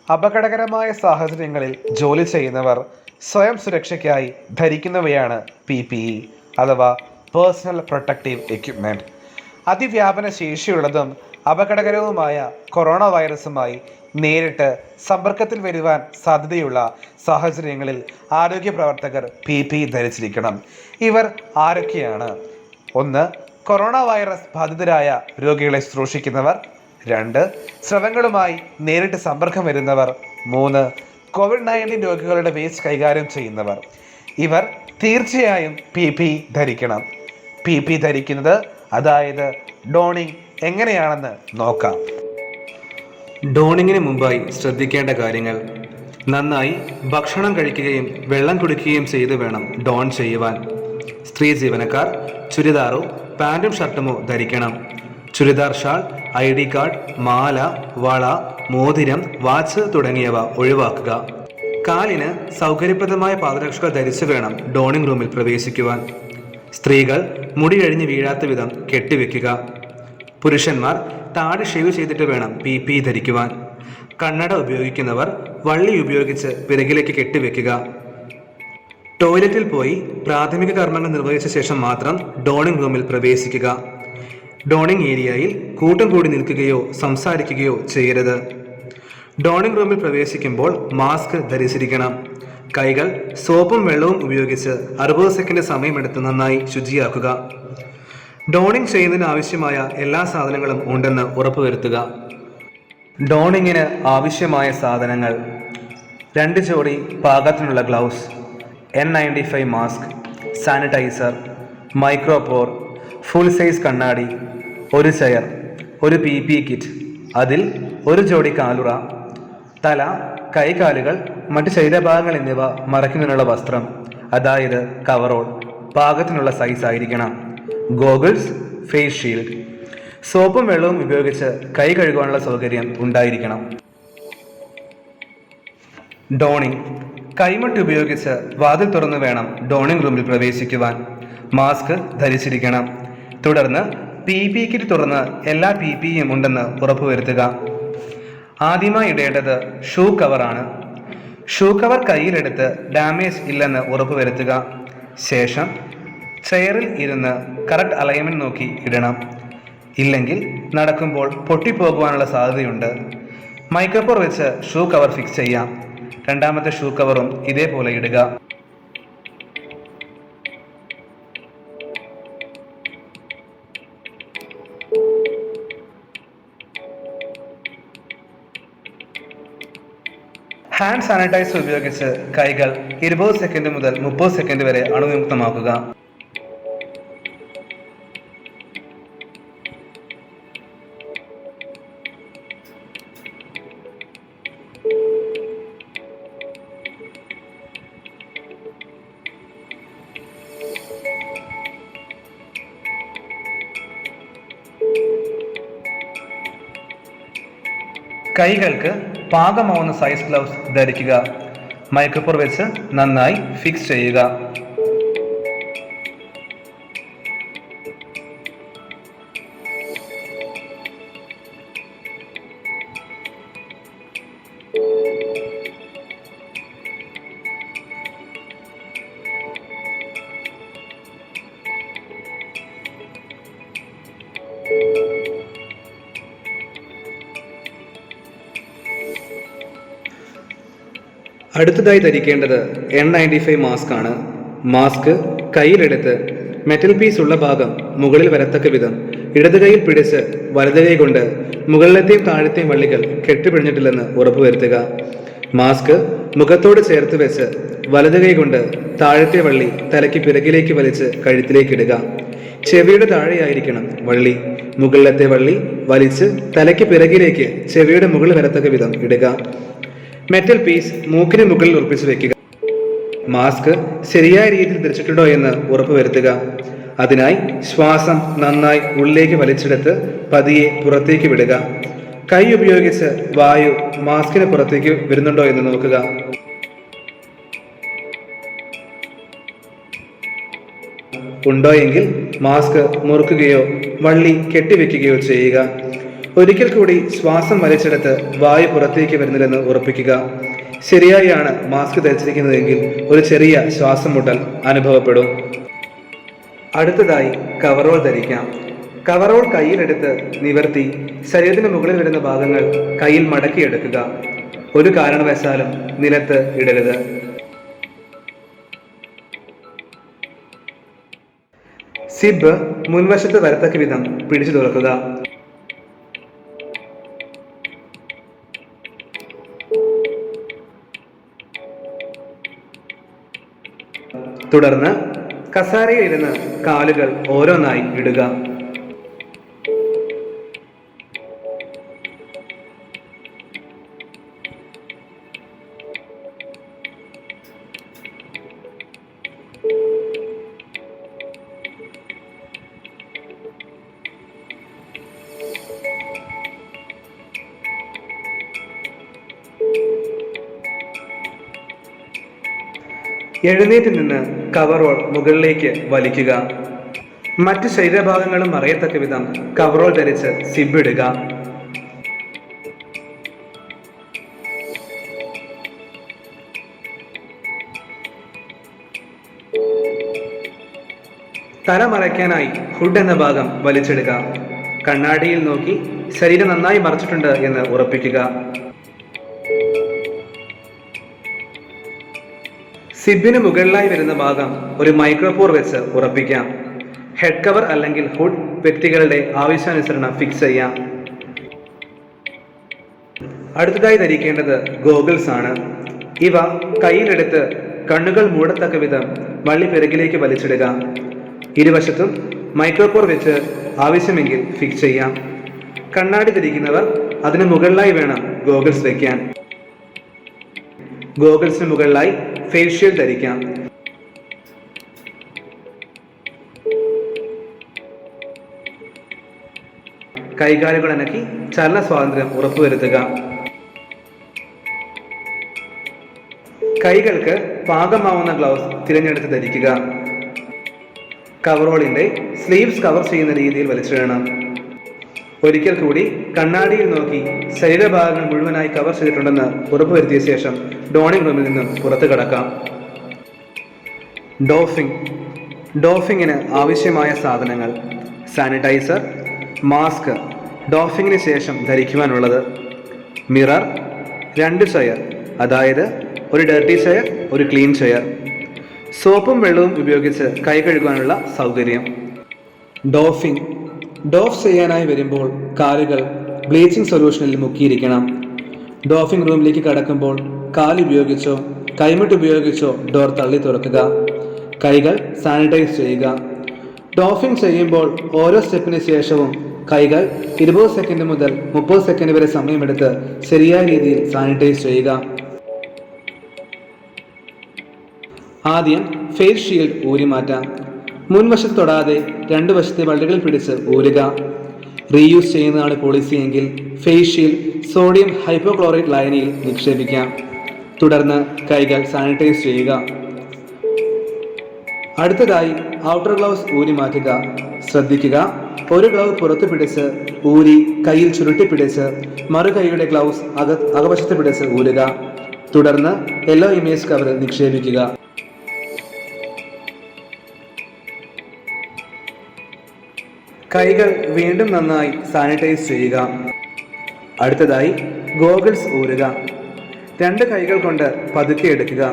അപകടകരമായ സാഹചര്യങ്ങളിൽ ജോലി ചെയ്യുന്നവർ സ്വയം സുരക്ഷയ്ക്കായി ധരിക്കുന്നവയാണ് PPE അഥവാ പേഴ്സണൽ പ്രൊട്ടക്റ്റീവ് എക്യുപ്മെൻറ്റ്. അതിവ്യാപന ശേഷിയുള്ളതും അപകടകരവുമായ കൊറോണ വൈറസുമായി നേരിട്ട് സമ്പർക്കത്തിൽ വരുവാൻ സാധ്യതയുള്ള സാഹചര്യങ്ങളിൽ ആരോഗ്യ പ്രവർത്തകർ PPE ധരിച്ചിരിക്കണം. ഇവർ ആരൊക്കെയാണ്? 1. കൊറോണ വൈറസ് ബാധിതരായ രോഗികളെ ശുശ്രൂഷിക്കുന്നവർ. 2. സ്രവങ്ങളുമായി നേരിട്ട് സമ്പർക്കം വരുന്നവർ. 3. COVID-19 രോഗികളുടെ വേസ്റ്റ് കൈകാര്യം ചെയ്യുന്നവർ. ഇവർ തീർച്ചയായും PPE ധരിക്കണം. PPE ധരിക്കുന്നത്, അതായത് ഡോണിങ്, എങ്ങനെയാണെന്ന് നോക്കാം. ഡോണിങ്ങിന് മുമ്പായി ശ്രദ്ധിക്കേണ്ട കാര്യങ്ങൾ: നന്നായി ഭക്ഷണം കഴിക്കുകയും വെള്ളം കുടിക്കുകയും ചെയ്ത് വേണം ഡോൺ ചെയ്യുവാൻ. സ്ത്രീ ജീവനക്കാർ ചുരിദാറോ പാൻറ്റും ഷർട്ടുമോ ധരിക്കണം. ചുരിദാർ ഷാൾ, ID കാർഡ്, മാല, വള, മോതിരം, വാച്ച് തുടങ്ങിയവ ഒഴിവാക്കുക. കാലിന് സൗകര്യപ്രദമായ പാദരക്ഷകൾ ധരിച്ചു വേണം ഡോണിംഗ് റൂമിൽ പ്രവേശിക്കുവാൻ. സ്ത്രീകൾ മുടി കഴിഞ്ഞ് വീഴാത്ത വിധം കെട്ടിവെക്കുക. പുരുഷന്മാർ താടി ഷേവ് ചെയ്തിട്ട് വേണം PPE ധരിക്കുവാൻ. കണ്ണട ഉപയോഗിക്കുന്നവർ വള്ളി ഉപയോഗിച്ച് പിറകിലേക്ക് കെട്ടിവെക്കുക. ടോയ്ലറ്റിൽ പോയി പ്രാഥമിക കർമ്മങ്ങൾ നിർവഹിച്ച ശേഷം മാത്രം ഡോണിംഗ് റൂമിൽ പ്രവേശിക്കുക. ഡോണിംഗ് ഏരിയയിൽ കൂട്ടം കൂടി നിൽക്കുകയോ സംസാരിക്കുകയോ ചെയ്യരുത്. ഡോണിംഗ് റൂമിൽ പ്രവേശിക്കുമ്പോൾ മാസ്ക് ധരിച്ചിരിക്കണം. കൈകൾ സോപ്പും വെള്ളവും ഉപയോഗിച്ച് 60 സെക്കൻഡ് സമയമെടുത്ത് നന്നായി ശുചിയാക്കുക. ഡോണിംഗ് ചെയ്യുന്നതിന് ആവശ്യമായ എല്ലാ സാധനങ്ങളും ഉണ്ടെന്ന് ഉറപ്പുവരുത്തുക. ഡോണിങ്ങിന് ആവശ്യമായ സാധനങ്ങൾ: 2 ജോഡി പാകത്തിനുള്ള gloves, N95 mask, sanitiser, micropore, full size കണ്ണാടി, 1 ചെയർ, ഒരു PPE കിറ്റ്, അതിൽ 1 ജോഡി കാലുറ, തല, കൈകാലുകൾ, മറ്റ് ശരീരഭാഗങ്ങൾ എന്നിവ മറയ്ക്കുന്നതിനുള്ള വസ്ത്രം, അതായത് കവറോൾ, പാകത്തിനുള്ള സൈസ് ആയിരിക്കണം. Goggles, face shield. സോപ്പും വെള്ളവും ഉപയോഗിച്ച് കൈ കഴുകുവാനുള്ള സൗകര്യം ഉണ്ടായിരിക്കണം. ഡോണിംഗ്: കൈമുട്ട് ഉപയോഗിച്ച് വാതിൽ തുറന്നു വേണം ഡോണിംഗ് റൂമിൽ പ്രവേശിക്കുവാൻ. മാസ്ക് ധരിച്ചിരിക്കണം. തുടർന്ന് PPE കിറ്റ് തുറന്ന് എല്ലാ PPEയും ഉണ്ടെന്ന് ഉറപ്പുവരുത്തുക. ആദ്യമായി ഇടേണ്ടത് ഷൂ കവറാണ്. ഷൂ കവർ കയ്യിലെടുത്ത് ഡാമേജ് ഇല്ലെന്ന് ഉറപ്പുവരുത്തുക. ശേഷം ചെയറിൽ ഇരുന്ന് കറക്റ്റ് അലൈൻമെൻറ്റ് നോക്കി ഇടണം. ഇല്ലെങ്കിൽ നടക്കുമ്പോൾ പൊട്ടിപ്പോകുവാനുള്ള സാധ്യതയുണ്ട്. മൈക്രോപോർ വെച്ച് ഷൂ കവർ ഫിക്സ് ചെയ്യാം. രണ്ടാമത്തെ ഷൂ കവറും ഇതേപോലെ ഇടുക. ഹാൻഡ് സാനിറ്റൈസർ ഉപയോഗിച്ച് കൈകൾ 20 സെക്കൻഡ് മുതൽ 30 സെക്കൻഡ് വരെ അണുവിമുക്തമാക്കുക. കൈകൾക്ക് പാകമാവുന്ന സൈസ് ഗ്ലൗസ് ധരിക്കുക. മൈക്രോപോർ വെച്ച് നന്നായി ഫിക്സ് ചെയ്യുക. അടുത്തതായി ധരിക്കേണ്ടത് N95 മാസ്ക് ആണ്. മാസ്ക് കയ്യിലെടുത്ത് മെറ്റൽ പീസ് ഉള്ള ഭാഗം മുകളിൽ വരത്തക്ക വിധം ഇടത് കൈയിൽ പിടിച്ച് വലത് കൈ കൊണ്ട് മുകളിലത്തെയും താഴത്തെയും വള്ളികൾ കെട്ടിപ്പിടിഞ്ഞിട്ടില്ലെന്ന് ഉറപ്പുവരുത്തുക. മാസ്ക് മുഖത്തോട് ചേർത്ത് വെച്ച് വലത് കൈ കൊണ്ട് താഴത്തെ വള്ളി തലയ്ക്ക് പിറകിലേക്ക് വലിച്ച് കഴുത്തിലേക്ക് ഇടുക. ചെവിയുടെ താഴെയായിരിക്കണം വള്ളി. മുകളിലത്തെ വള്ളി വലിച്ച് തലയ്ക്ക് പിറകിലേക്ക് ചെവിയുടെ മുകളിൽ വരത്തക്ക വിധം ഇടുക. മെറ്റൽ പീസ് മൂക്കിന് മുകളിൽ ഉറപ്പിച്ചു വെക്കുക. മാസ്ക് ശരിയായ രീതിയിൽ ധരിച്ചിട്ടുണ്ടോ എന്ന് ഉറപ്പുവരുത്തുക. അതിനായി ശ്വാസം നന്നായി ഉള്ളിലേക്ക് വലിച്ചെടുത്ത് പതിയെ പുറത്തേക്ക് വിടുക. കൈ ഉപയോഗിച്ച് വായു മാസ്കിന് പുറത്തേക്ക് വരുന്നുണ്ടോ എന്ന് നോക്കുക. ഉണ്ടോ എങ്കിൽ മാസ്ക് മുറുക്കുകയോ വള്ളി കെട്ടിവെക്കുകയോ ചെയ്യുക. ഒരിക്കൽ കൂടി ശ്വാസം വലിച്ചെടുത്ത് വായു പുറത്തേക്ക് വരുന്നില്ലെന്ന് ഉറപ്പിക്കുക. ശരിയായാണ് മാസ്ക് ധരിച്ചിരിക്കുന്നതെങ്കിൽ ഒരു ചെറിയ ശ്വാസം മുട്ടൽ അനുഭവപ്പെടും. അടുത്തതായി കവറോൾ ധരിക്കാം. കവറോൾ കയ്യിലെടുത്ത് നിവർത്തി ശരീരത്തിന് മുകളിൽ വരുന്ന ഭാഗങ്ങൾ കയ്യിൽ മടക്കിയെടുക്കുക. ഒരു കാരണവശാലും നിലത്ത് ഇടരുത്. സിബ് മുൻവശത്ത് വരത്തക്ക വിധം പിടിച്ചു തുറക്കുക. തുടർന്ന് കസാരയിൽ ഇരുന്ന് കാലുകൾ ഓരോന്നായി ഇടുക. എഴുന്നേറ്റ് നിന്ന് കവറോൾ മുകളിലേക്ക് വലിക്കുക. മറ്റ് ശരീരഭാഗങ്ങളും മറയത്തക്ക വിധം കവറോൾ ധരിച്ച് സിബ് ഇടുക. തല മറയ്ക്കാനായി ഹുഡ് എന്ന ഭാഗം വലിച്ചെടുക. കണ്ണാടിയിൽ നോക്കി ശരീരം നന്നായി മറച്ചിട്ടുണ്ട് എന്ന് ഉറപ്പിക്കുക. സിബിന് മുകളിലായി വരുന്ന ഭാഗം ഒരു മൈക്രോപോർ വെച്ച് ഉറപ്പിക്കാം. ഹെഡ് കവർ അല്ലെങ്കിൽ ഹുഡ് വ്യക്തികളുടെ ആവശ്യാനുസരണം ഫിക്സ് ചെയ്യാം. അടുത്തതായി ധരിക്കേണ്ടത് ഗോഗിൾസ് ആണ്. ഇവ കയ്യിലെടുത്ത് കണ്ണുകൾ മൂടത്തക്ക വിധം വള്ളി പിറകിലേക്ക് വലിച്ചിടുക. ഇരുവശത്തും മൈക്രോപോർ വെച്ച് ആവശ്യമെങ്കിൽ ഫിക്സ് ചെയ്യാം. കണ്ണാടി ധരിക്കുന്നവർ അതിന് മുകളിലായി വേണം ഗോഗിൾസ് വയ്ക്കാൻ. ഗോഗിൾസിന് മുകളിലായി ഫേസ് ഷീൽഡ് ധരിക്കാം. കൈകാലുകൾ അനക്കി ചലന സ്വാതന്ത്ര്യം ഉറപ്പുവരുത്തുക. കൈകൾക്ക് പാകമാവുന്ന ഗ്ലൗസ് തിരഞ്ഞെടുത്ത് ധരിക്കുക. കവറോളിന്റെ സ്ലീവ്സ് കവർ ചെയ്യുന്ന രീതിയിൽ വലിച്ചിടണം. ഒരിക്കൽ കൂടി കണ്ണാടിയിൽ നോക്കി ശരീരഭാഗങ്ങൾ മുഴുവനായി കവർ ചെയ്തിട്ടുണ്ടെന്ന് ഉറപ്പുവരുത്തിയ ശേഷം ഡോണിംഗ് റൂമിൽ നിന്നും പുറത്തു കടക്കാം. ഡോഫിങ്ങിന് ആവശ്യമായ സാധനങ്ങൾ: സാനിറ്റൈസർ, മാസ്ക്, ഡോഫിങ്ങിന് ശേഷം ധരിക്കുവാനുള്ളത്, മിറർ, 2 ചെയർ, അതായത് ഒരു ഡർട്ടി ചെയർ, ഒരു ക്ലീൻ ചെയർ, സോപ്പും വെള്ളവും ഉപയോഗിച്ച് കൈ കഴുകാനുള്ള സൗകര്യം. ഡോഫ് ചെയ്യാനായി വരുമ്പോൾ കാലുകൾ ബ്ലീച്ചിങ് സൊല്യൂഷനിൽ മുക്കിയിരിക്കണം. ഡോഫിംഗ് റൂമിലേക്ക് കടക്കുമ്പോൾ കാലുപയോഗിച്ചോ കൈമുട്ട് ഉപയോഗിച്ചോ ഡോർ തള്ളി തുറക്കുക. കൈകൾ സാനിറ്റൈസ് ചെയ്യുക. ഡോഫിംഗ് ചെയ്യുമ്പോൾ ഓരോ സ്റ്റെപ്പിന് ശേഷവും കൈകൾ 20 സെക്കൻഡ് മുതൽ 30 സെക്കൻഡ് വരെ സമയമെടുത്ത് ശരിയായ രീതിയിൽ സാനിറ്റൈസ് ചെയ്യുക. ആദ്യം ഫേസ് ഷീൽഡ് ഊരി മാറ്റാം. മുൻവശത്ത് തൊടാതെ 2 വശത്തെ വള്ളികളിൽ പിടിച്ച് ഊരുക. റീയൂസ് ചെയ്യുന്നതാണ് പോളിസി എങ്കിൽ ഫേസ് ഷീൽഡ് സോഡിയം ഹൈപ്പോക്ലോറൈറ്റ് ലായനിയിൽ നിക്ഷേപിക്കാം. തുടർന്ന് കൈകൾ സാനിറ്റൈസ് ചെയ്യുക. അടുത്തതായി ഔട്ടർ ഗ്ലൗസ് ഊരി മാറ്റുക. ശ്രദ്ധിക്കുക, ഒരു ഗ്ലൗ പുറത്ത് പിടിച്ച് ഊരി കയ്യിൽ ചുരുട്ടി പിടിച്ച് മറുകൈയുടെ ഗ്ലൗസ് അകവശത്ത് പിടിച്ച് ഊരുക. തുടർന്ന് യെല്ലോ ഇമേജ് കവറിൽ നിക്ഷേപിക്കുക. കൈകൾ വീണ്ടും നന്നായി സാനിറ്റൈസ് ചെയ്യുക. അടുത്തതായി ഗോഗിൾസ് ഊരുക. 2 കൈകൾ കൊണ്ട് പതുക്കെ എടുക്കുക.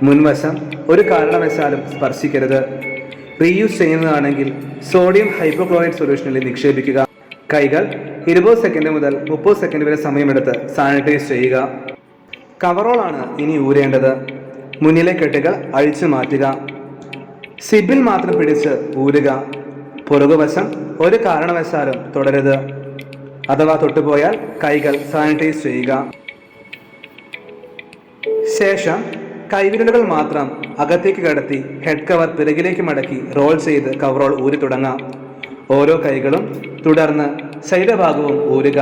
മുൻവശം ഒരു കാരണവശാലും സ്പർശിക്കരുത്. റീയൂസ് ചെയ്യുന്നതാണെങ്കിൽ സോഡിയം ഹൈപ്പോക്ലോറൈറ്റ് സൊല്യൂഷനിൽ നിക്ഷേപിക്കുക. കൈകൾ 20 സെക്കൻഡ് മുതൽ 30 സെക്കൻഡ് വരെ സമയമെടുത്ത് സാനിറ്റൈസ് ചെയ്യുക. കവറോളാണ് ഇനി ഊരേണ്ടത്. മുന്നിലെ കെട്ടുകൾ അഴിച്ചു മാറ്റുക. സിബിൽ മാത്രം പിടിച്ച് ഊരുക. പുറകുവശം ഒരു കാരണവശാലും തുടരുത്. അഥവാ തൊട്ടുപോയാൽ കൈകൾ സാനിറ്റൈസ് ചെയ്യുക. ശേഷം കൈവിരലുകൾ മാത്രം അകത്തേക്ക് കടത്തി ഹെഡ് കവർ പിറകിലേക്ക് മടക്കി റോൾ ചെയ്ത് കവറോൾ ഊരി തുടങ്ങാം. ഓരോ കൈകളും തുടർന്ന് ശരീരഭാഗവും ഊരുക.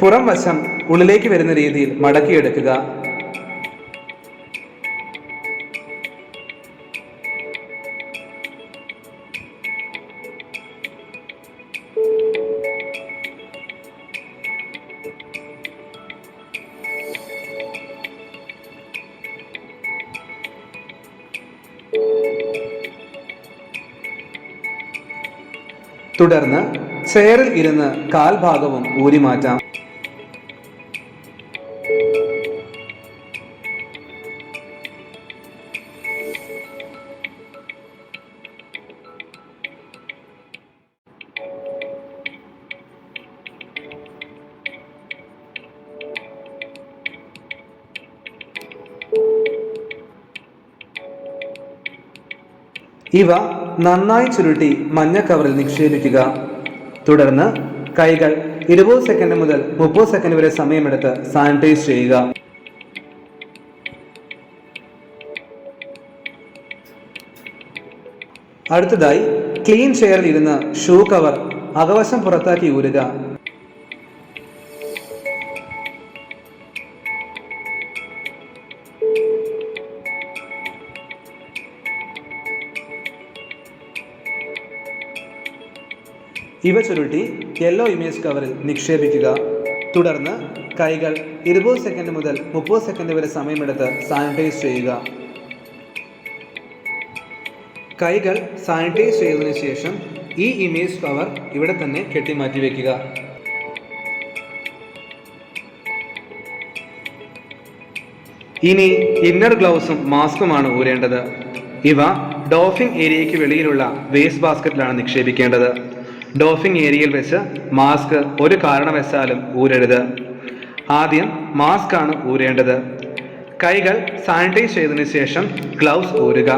പുറം വശം ഉള്ളിലേക്ക് വരുന്ന രീതിയിൽ മടക്കിയെടുക്കുക. തുടർന്ന് ചെയറിൽ ഇരുന്ന് കാൽഭാഗവും ഊരി മാറ്റാം. ഇവ നന്നായി ചുരുട്ടി മഞ്ഞ കവറിൽ നിക്ഷേപിക്കുക. തുടർന്ന് കൈകൾ 20 സെക്കൻഡ് മുതൽ 30 സെക്കൻഡ് വരെ സമയമെടുത്ത് സാനിറ്റൈസ് ചെയ്യുക. അടുത്തതായി ക്ലീൻ ചെയറിൽ ഇരുന്ന് ഷൂ കവർ അകവശം പുറത്താക്കി ഊരുക. ഇവ ചുരുട്ടി യെല്ലോ ഇമേജ് കവറിൽ നിക്ഷേപിക്കുക. തുടർന്ന് കൈകൾ 20 സെക്കൻഡ് മുതൽ 30 സെക്കൻഡ് വരെ സമയമെടുത്ത് സാനിറ്റൈസ് ചെയ്യുക. കൈകൾ സാനിറ്റൈസ് ചെയ്തതിനു ശേഷം ഈ ഇമേജ് കവർ ഇവിടെ തന്നെ കെട്ടിമാറ്റി വയ്ക്കുക. ഇനി ഇന്നർ ഗ്ലൗസും മാസ്കുമാണ് ഊരേണ്ടത്. ഇവ ഡോഫിംഗ് ഏരിയയ്ക്ക് വെളിയിലുള്ള വേസ്റ്റ് ബാസ്ക്കറ്റിലാണ് നിക്ഷേപിക്കേണ്ടത്. ഡോഫിംഗ് ഏരിയയിൽ വെച്ച് മാസ്ക് ഒരു കാരണവശാലും ഊരരുത്. ആദ്യം മാസ്ക് ആണ് ഊരേണ്ടത്. കൈകൾ സാനിറ്റൈസ് ചെയ്തതിനു ശേഷം ഗ്ലൗസ് ഊരുക.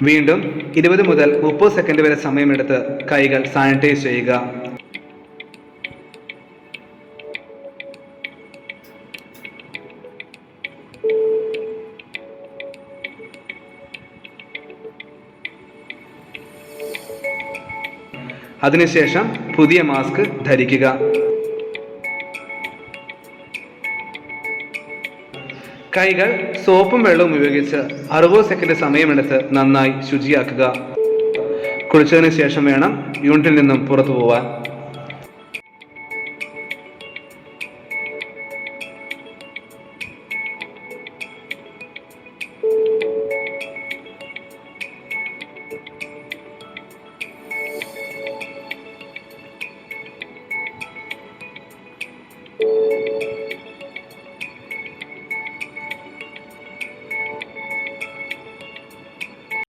വീണ്ടും 20 മുതൽ 30 സെക്കൻഡ് വരെ സമയമെടുത്ത് കൈകൾ സാനിറ്റൈസ് ചെയ്യുക. അതിനുശേഷം പുതിയ മാസ്ക് ധരിക്കുക. കൈകൾ സോപ്പും വെള്ളവും ഉപയോഗിച്ച് 60 സെക്കൻഡ് സമയമെടുത്ത് നന്നായി ശുചിയാക്കുക. കുളിച്ചതിന് ശേഷം വേണം യൂണിറ്റിൽ നിന്നും പുറത്തു പോവാൻ.